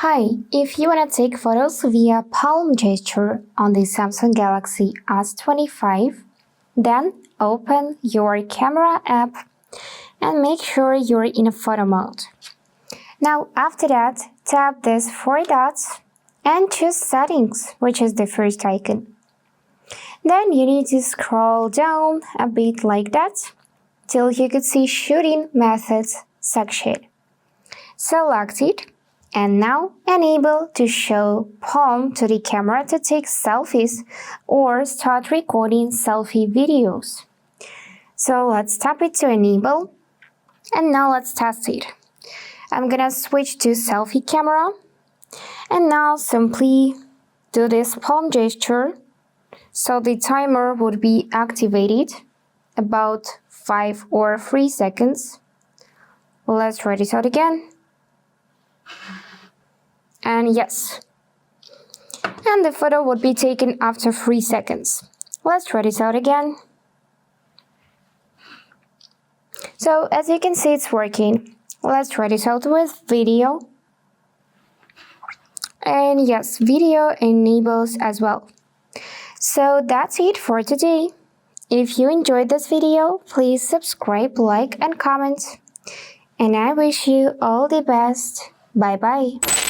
Hi, if you want to take photos via palm gesture on the Samsung Galaxy S25, then open your camera app and make sure you're in a photo mode. Now after that, tap these four dots and choose Settings, which is the first icon. Then you need to scroll down a bit like that till you could see Shooting Methods section. Select it. And now enable to show palm to the camera to take selfies or start recording selfie videos. So let's tap it to enable. And now let's test it. I'm gonna switch to selfie camera. And now simply do this palm gesture. So the timer would be activated about 5 or 3 seconds. Let's try this out again. And yes. And the photo would be taken after 3 seconds. Let's try this out again. So as you can see, it's working. Let's try this out with video. And yes, video enables as well. So that's it for today. If you enjoyed this video, please subscribe, like, and comment. And I wish you all the best. Bye bye.